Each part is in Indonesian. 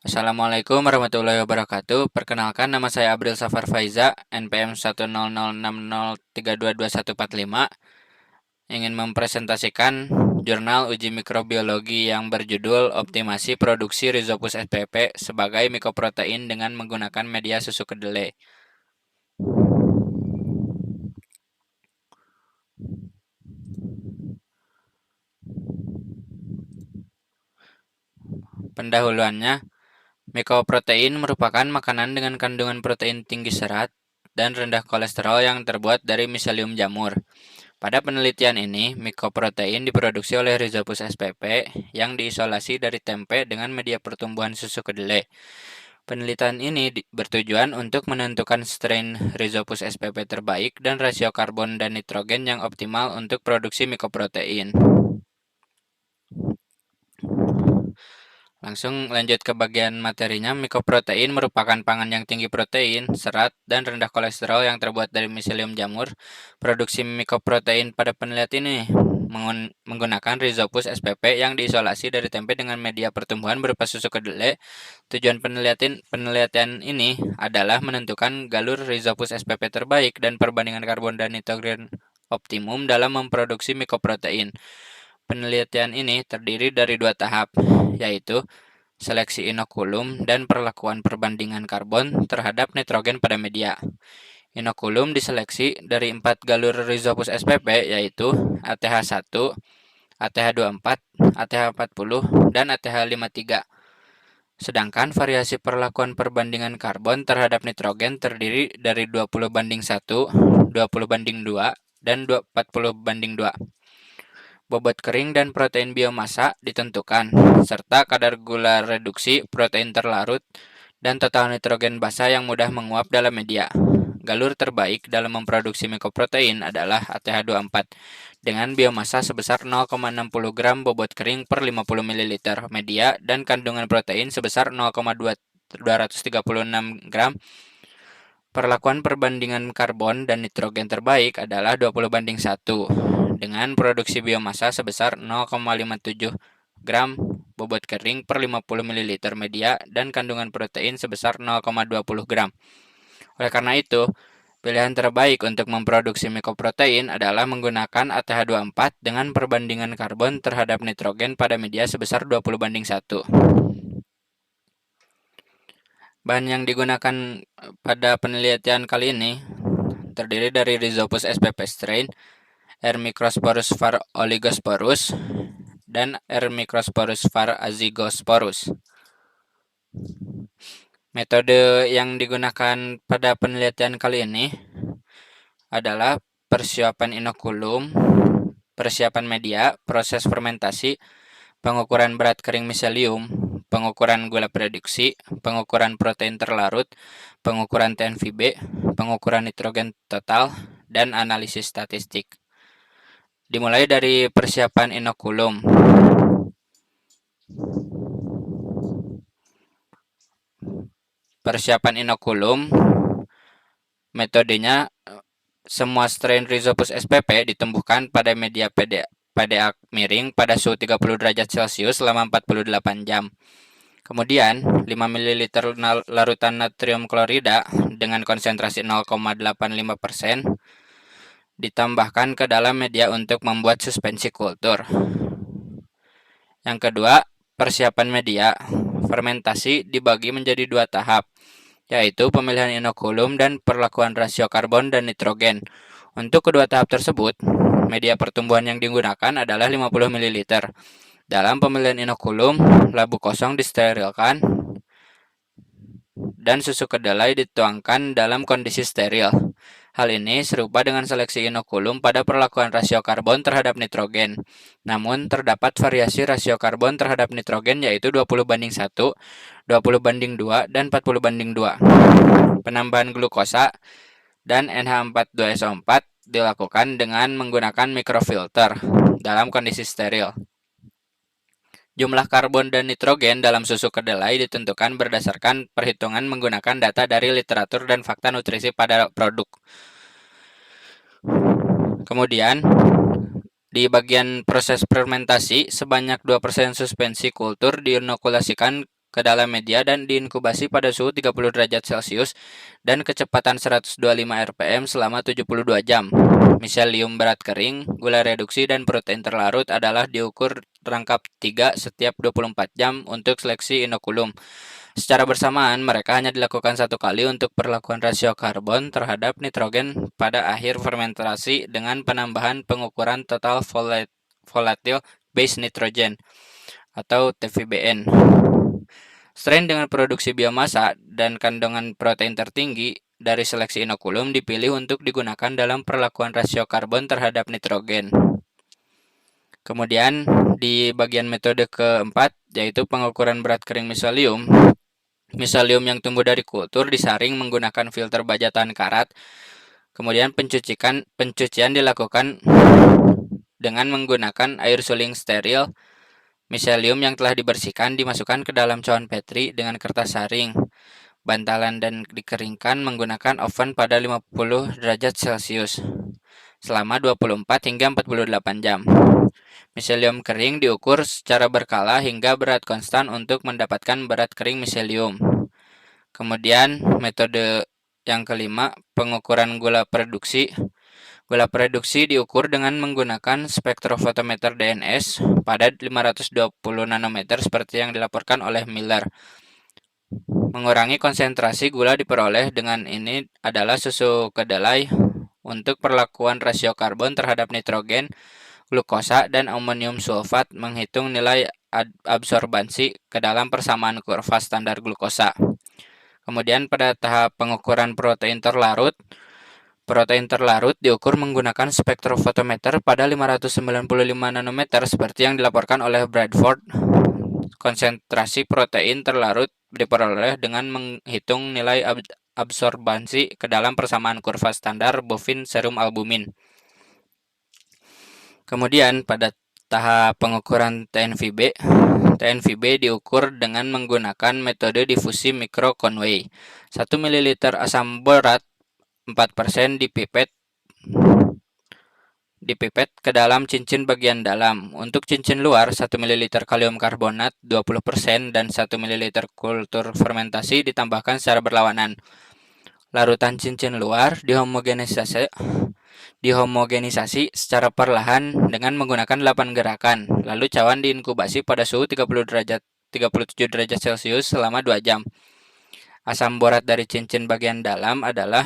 Assalamualaikum warahmatullahi wabarakatuh. Perkenalkan, nama saya Abril Safar Faiza, NPM 10060322145, ingin mempresentasikan jurnal uji mikrobiologi yang berjudul Optimasi Produksi Rhizopus spp sebagai mikoprotein dengan menggunakan media susu kedelai. Pendahuluannya, mikoprotein merupakan makanan dengan kandungan protein tinggi serat dan rendah kolesterol yang terbuat dari miselium jamur. Pada penelitian ini, mikoprotein diproduksi oleh Rhizopus spp yang diisolasi dari tempe dengan media pertumbuhan susu kedelai. Penelitian ini bertujuan untuk menentukan strain Rhizopus spp terbaik dan rasio karbon dan nitrogen yang optimal untuk produksi mikoprotein. Langsung lanjut ke bagian materinya. Mikoprotein merupakan pangan yang tinggi protein, serat, dan rendah kolesterol yang terbuat dari miselium jamur. Produksi mikoprotein pada penelitian ini menggunakan Rhizopus spp yang diisolasi dari tempe dengan media pertumbuhan berupa susu kedelai. Tujuan penelitian ini adalah menentukan galur Rhizopus spp terbaik dan perbandingan karbon dan nitrogen optimum dalam memproduksi mikoprotein. Penelitian ini terdiri dari dua tahap, yaitu seleksi inokulum dan perlakuan perbandingan karbon terhadap nitrogen pada media. Inokulum diseleksi dari 4 galur Rhizopus spp, yaitu ATH1, ATH24, ATH40, dan ATH53. Sedangkan variasi perlakuan perbandingan karbon terhadap nitrogen terdiri dari 20:1, 20:2, dan 40:2. Bobot kering dan protein biomasa ditentukan, serta kadar gula reduksi, protein terlarut, dan total nitrogen basa yang mudah menguap dalam media. Galur terbaik dalam memproduksi mikoprotein adalah ATH24 dengan biomasa sebesar 0,60 gram bobot kering per 50 ml media dan kandungan protein sebesar 0,236 gram. Perlakuan perbandingan karbon dan nitrogen terbaik adalah 20:1 dengan produksi biomasa sebesar 0,57 gram bobot kering per 50 ml media dan kandungan protein sebesar 0,20 gram. Oleh karena itu, pilihan terbaik untuk memproduksi mikoprotein adalah menggunakan ATH24 dengan perbandingan karbon terhadap nitrogen pada media sebesar 20:1. Bahan yang digunakan pada penelitian kali ini terdiri dari Rhizopus spp strain, R. microsporus var. oligosporus, dan R. microsporus var. azygosporus. Metode yang digunakan pada penelitian kali ini adalah persiapan inokulum, persiapan media, proses fermentasi, pengukuran berat kering miselium, pengukuran gula prediksi, pengukuran protein terlarut, pengukuran TNVB, pengukuran nitrogen total, dan analisis statistik. Dimulai dari persiapan inokulum. Persiapan inokulum, metodenya semua strain Rhizopus spp ditumbuhkan pada media PDA miring pada suhu 30 derajat Celcius selama 48 jam. Kemudian, 5 ml larutan natrium klorida dengan konsentrasi 0,85% ditambahkan ke dalam media untuk membuat suspensi kultur. Yang kedua, persiapan media. Fermentasi dibagi menjadi dua tahap, yaitu pemilihan inokulum dan perlakuan rasio karbon dan nitrogen. Untuk kedua tahap tersebut, media pertumbuhan yang digunakan adalah 50 ml. Dalam pemilihan inokulum, labu kosong disterilkan dan susu kedelai dituangkan dalam kondisi steril. Hal ini serupa dengan seleksi inokulum pada perlakuan rasio karbon terhadap nitrogen. Namun, terdapat variasi rasio karbon terhadap nitrogen yaitu 20:1, 20:2, dan 40:2. Penambahan glukosa dan NH42SO4 dilakukan dengan menggunakan mikrofilter dalam kondisi steril. Jumlah karbon dan nitrogen dalam susu kedelai ditentukan berdasarkan perhitungan menggunakan data dari literatur dan fakta nutrisi pada produk. Kemudian, di bagian proses fermentasi, sebanyak 2% suspensi kultur diinokulasikan ke dalam media dan diinkubasi pada suhu 30 derajat Celcius dan kecepatan 125 rpm selama 72 jam. Miselium berat kering, gula reduksi, dan protein terlarut adalah diukur rangkap 3 setiap 24 jam untuk seleksi inokulum. Secara bersamaan, mereka hanya dilakukan satu kali untuk perlakuan rasio karbon terhadap nitrogen pada akhir fermentasi dengan penambahan pengukuran total volatile base nitrogen atau TVBN. Strain dengan produksi biomasa dan kandungan protein tertinggi dari seleksi inokulum dipilih untuk digunakan dalam perlakuan rasio karbon terhadap nitrogen. Kemudian di bagian metode keempat, yaitu pengukuran berat kering miselium. Miselium yang tumbuh dari kultur disaring menggunakan filter baja tahan karat. Kemudian pencucian dilakukan dengan menggunakan air suling steril. Miselium yang telah dibersihkan dimasukkan ke dalam cawan Petri dengan kertas saring, bantalan, dan dikeringkan menggunakan oven pada 50 derajat Celcius selama 24 hingga 48 jam. Miselium kering diukur secara berkala hingga berat konstan untuk mendapatkan berat kering miselium. Kemudian metode yang kelima, pengukuran gula produksi. Gula produksi diukur dengan menggunakan spektrofotometer DNS pada 520 nanometer seperti yang dilaporkan oleh Miller. Mengurangi konsentrasi gula diperoleh dengan ini adalah susu kedelai untuk perlakuan rasio karbon terhadap nitrogen, glukosa, dan amonium sulfat, menghitung nilai absorbansi ke dalam persamaan kurva standar glukosa. Kemudian pada tahap pengukuran protein terlarut diukur menggunakan spektrofotometer pada 595 nanometer seperti yang dilaporkan oleh Bradford. Konsentrasi protein terlarut diperoleh dengan menghitung nilai absorbansi ke dalam persamaan kurva standar bovin serum albumin. Kemudian pada tahap pengukuran TNVB diukur dengan menggunakan metode difusi mikro Conway. 1 ml asam borat 4% dipipet ke dalam cincin bagian dalam. Untuk cincin luar, 1 ml kalium karbonat 20% dan 1 ml kultur fermentasi ditambahkan secara berlawanan. Larutan cincin luar dihomogenisasi secara perlahan dengan menggunakan 8 gerakan. Lalu cawan diinkubasi pada suhu 37 derajat Celcius selama 2 jam. Asam borat dari cincin bagian dalam adalah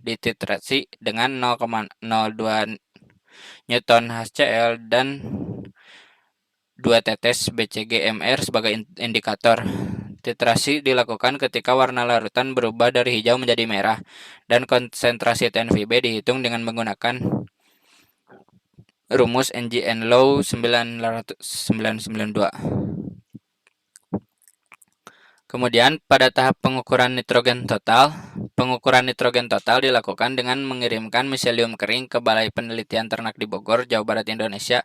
dititrasi dengan 0,02 Newton HCl dan 2 tetes BCG-MR sebagai indikator. Titrasi dilakukan ketika warna larutan berubah dari hijau menjadi merah dan konsentrasi TNVB dihitung dengan menggunakan rumus NGN Law 992. Kemudian pada tahap pengukuran nitrogen total dilakukan dengan mengirimkan miselium kering ke Balai Penelitian Ternak di Bogor, Jawa Barat, Indonesia.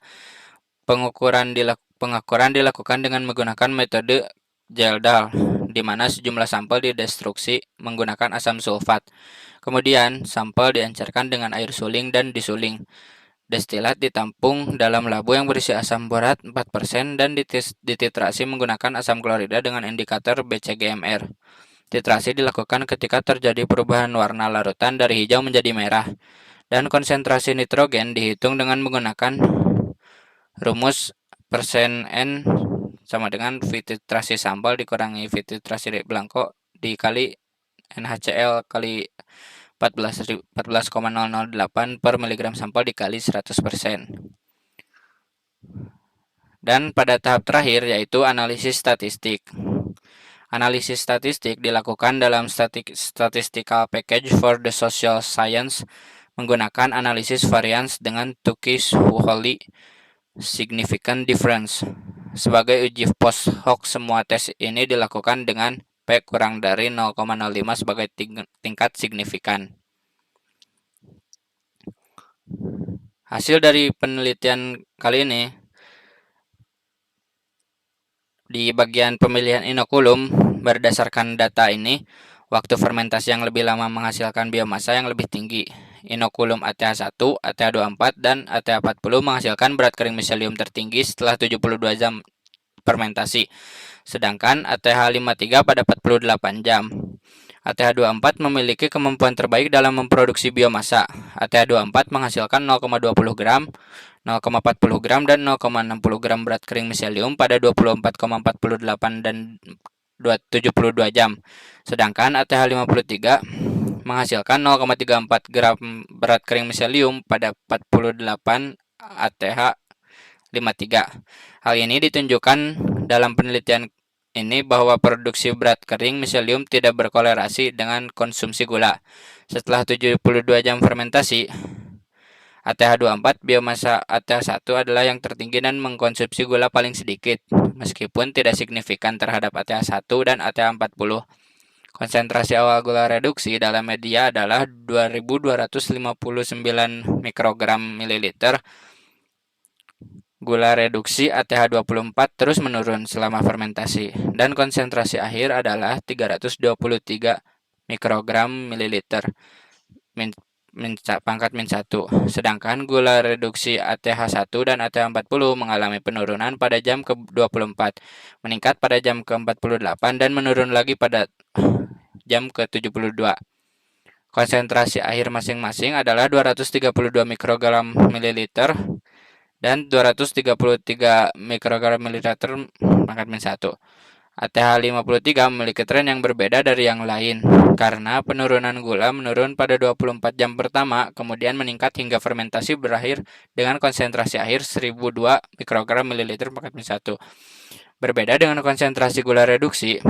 Pengukuran dilakukan dengan menggunakan metode Geldal, di mana sejumlah sampel didestruksi menggunakan asam sulfat. Kemudian sampel diencerkan dengan air suling dan disuling. Destilat ditampung dalam labu yang berisi asam borat 4% dan dititrasi menggunakan asam klorida dengan indikator BCG-MR. Titrasi dilakukan ketika terjadi perubahan warna larutan dari hijau menjadi merah, dan konsentrasi nitrogen dihitung dengan menggunakan rumus persen N sama dengan V titrasi sampel dikurangi V titrasi blanko dikali NaCl kali 14,008 per miligram sampel dikali 100%. Dan pada tahap terakhir yaitu analisis statistik. Analisis statistik dilakukan dalam statistical package for the social science menggunakan analisis variance dengan Tukey's wholly significant difference. Sebagai uji post hoc, semua tes ini dilakukan dengan P kurang dari 0,05 sebagai tingkat signifikan. Hasil dari penelitian kali ini, di bagian pemilihan inokulum berdasarkan data ini, waktu fermentasi yang lebih lama menghasilkan biomasa yang lebih tinggi. Inokulum ATH1, ATH24, dan ATH40 menghasilkan berat kering miselium tertinggi setelah 72 jam fermentasi. Sedangkan ATH53 pada 48 jam. ATH24 memiliki kemampuan terbaik dalam memproduksi biomasa. ATH24 menghasilkan 0,20 gram, 0,40 gram, dan 0,60 gram berat kering miselium pada 24,48 dan 72 jam. Sedangkan ATH53 menghasilkan 0,34 gram berat kering miselium pada 48 ATH53. Hal ini ditunjukkan dalam penelitian ini bahwa produksi berat kering miselium tidak berkolerasi dengan konsumsi gula. Setelah 72 jam fermentasi, ATH24 biomasa ATH1 adalah yang tertinggi dan mengkonsumsi gula paling sedikit, meskipun tidak signifikan terhadap ATH1 dan ATH40. Konsentrasi awal gula reduksi dalam media adalah 2259 mikrogram mililiter. Gula reduksi ATH24 terus menurun selama fermentasi, dan konsentrasi akhir adalah 323 mikrogram mililiter pangkat min 1. Sedangkan gula reduksi ATH1 dan ATH40 mengalami penurunan pada jam ke-24, meningkat pada jam ke-48, dan menurun lagi pada jam ke-72. Konsentrasi akhir masing-masing adalah 232 mikrogram mililiter dan 233 mikrogram mililiter pangkat min 1. ATH53 memiliki tren yang berbeda dari yang lain, karena penurunan gula menurun pada 24 jam pertama, kemudian meningkat hingga fermentasi berakhir dengan konsentrasi akhir 1002 mikrogram mililiter pangkat min 1. Berbeda dengan konsentrasi gula reduksi,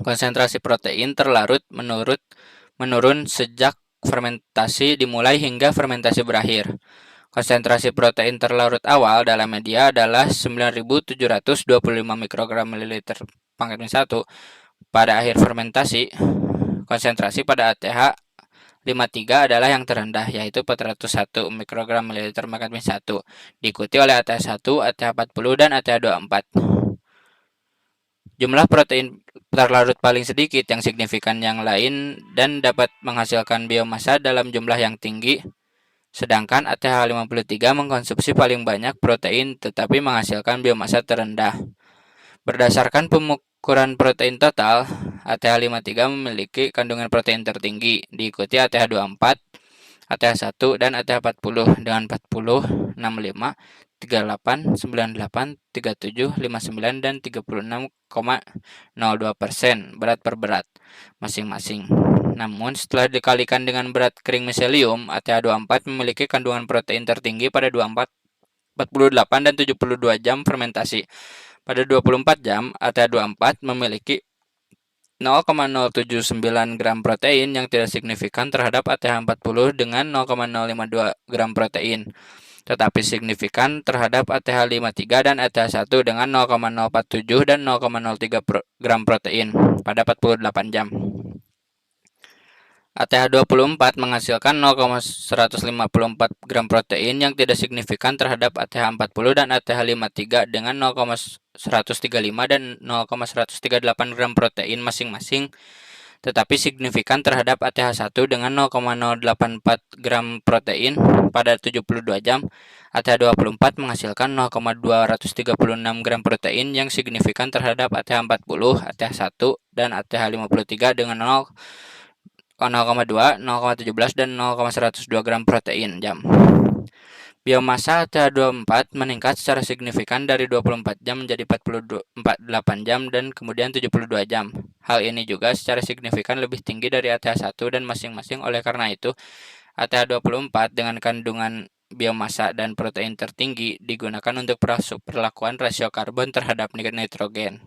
konsentrasi protein terlarut menurun sejak fermentasi dimulai hingga fermentasi berakhir. Konsentrasi protein terlarut awal dalam media adalah 9.725 mikrogram mililiter pangkat min 1. Pada akhir fermentasi, konsentrasi pada ATH53 adalah yang terendah, yaitu 401 mikrogram mililiter pangkat min 1, diikuti oleh ATH1, ATH40, dan ATH24. Jumlah protein terlarut paling sedikit yang signifikan yang lain dan dapat menghasilkan biomasa dalam jumlah yang tinggi. Sedangkan ATH53 mengkonsumsi paling banyak protein tetapi menghasilkan biomasa terendah. Berdasarkan pengukuran protein total, ATH53 memiliki kandungan protein tertinggi, diikuti ATH24, ATH1, dan ATH40 dengan 40, 65, 38, 98, 37, 59, dan 36,02% berat per berat masing-masing. Namun, setelah dikalikan dengan berat kering miselium, ATH24 memiliki kandungan protein tertinggi pada 24, 48, dan 72 jam fermentasi. Pada 24 jam, ATH24 memiliki 0,079 gram protein yang tidak signifikan terhadap ATH40 dengan 0,052 gram protein, tetapi signifikan terhadap ATH53 dan ATH1 dengan 0,047 dan 0,03 gram protein pada 48 jam. ATH24 menghasilkan 0,154 gram protein yang tidak signifikan terhadap ATH40 dan ATH53 dengan 0,135 dan 0,138 gram protein masing-masing, tetapi signifikan terhadap ATH1 dengan 0,084 gram protein pada 72 jam. ATH24 menghasilkan 0,236 gram protein yang signifikan terhadap ATH40, ATH1, dan ATH53 dengan 0,2, 0,17, dan 0,102 gram protein jam. Biomasa ATH24 meningkat secara signifikan dari 24 jam menjadi 48 jam dan kemudian 72 jam. Hal ini juga secara signifikan lebih tinggi dari ATH1 dan masing-masing. Oleh karena itu, ATH24 dengan kandungan biomasa dan protein tertinggi digunakan untuk perlakuan rasio karbon terhadap nitrogen.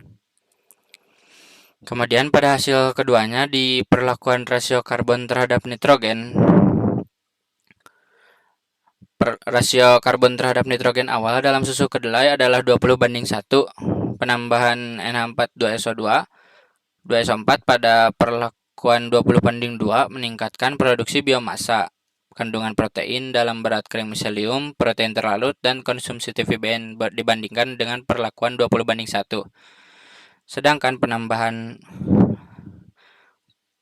Kemudian pada hasil keduanya di perlakuan rasio karbon terhadap nitrogen, rasio karbon terhadap nitrogen awal dalam susu kedelai adalah 20:1. Penambahan NH4 2SO4 pada perlakuan 20:2 meningkatkan produksi biomasa, kandungan protein dalam berat kering miselium, protein terlarut, dan konsumsi TVBN dibandingkan dengan perlakuan 20:1. Sedangkan penambahan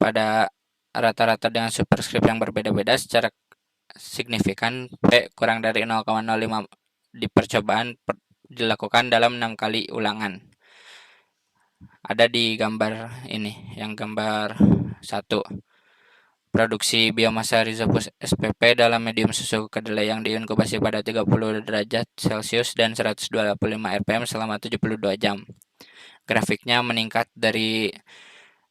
pada rata-rata dengan superskrip yang berbeda-beda secara signifikan P kurang dari 0,05 di percobaan dilakukan dalam 6 kali ulangan. Ada di gambar ini, yang gambar 1. Produksi biomasa Rhizopus spp dalam medium susu kedelai yang diinkubasi pada 30 derajat Celcius dan 125 rpm selama 72 jam. Grafiknya meningkat dari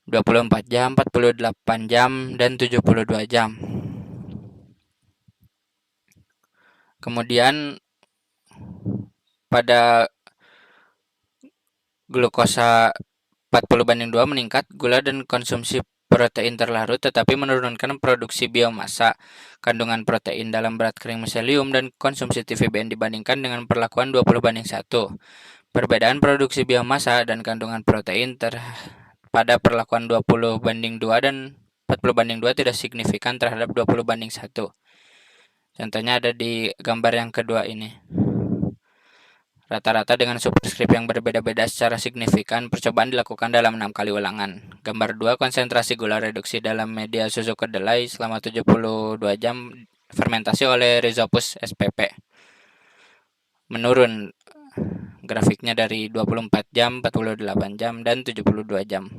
24 jam, 48 jam, dan 72 jam. Kemudian pada glukosa 40:2 meningkat, gula dan konsumsi protein terlarut tetapi menurunkan produksi biomasa, kandungan protein dalam berat kering miselium, dan konsumsi TVBN dibandingkan dengan perlakuan 20:1. Perbedaan produksi biomasa dan kandungan protein pada perlakuan 20:2 dan 40:2 tidak signifikan terhadap 20:1. Contohnya ada di gambar yang kedua ini. Rata-rata dengan subskrip yang berbeda-beda secara signifikan, percobaan dilakukan dalam 6 kali ulangan. Gambar 2, konsentrasi gula reduksi dalam media susu kedelai selama 72 jam fermentasi oleh Rhizopus spp. Menurun grafiknya dari 24 jam, 48 jam, dan 72 jam.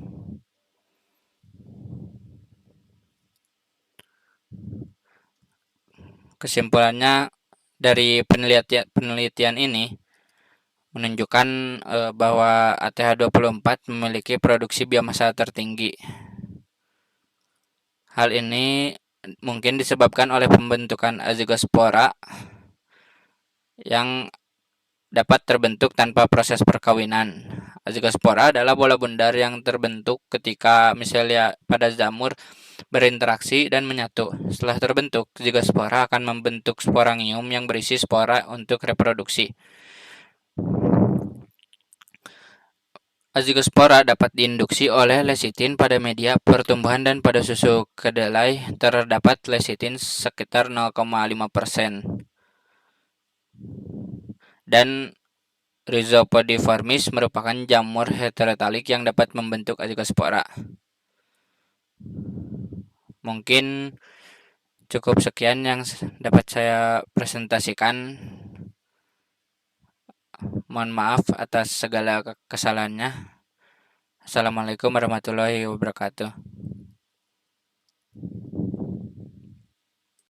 Kesimpulannya dari penelitian ini menunjukkan bahwa ATH24 memiliki produksi biomasa tertinggi. Hal ini mungkin disebabkan oleh pembentukan azigospora yang dapat terbentuk tanpa proses perkawinan. Azigospora adalah bola bundar yang terbentuk ketika misalnya pada jamur berinteraksi dan menyatu. Setelah terbentuk, zigospora akan membentuk sporangium yang berisi spora untuk reproduksi. Azigospora dapat diinduksi oleh lecitin pada media pertumbuhan dan pada susu kedelai terdapat lecitin sekitar 0,5%. Dan Rhizopodiformis merupakan jamur heterotalik yang dapat membentuk azigospora. Mungkin cukup sekian yang dapat saya presentasikan. Mohon maaf atas segala kesalahannya. Assalamualaikum warahmatullahi wabarakatuh.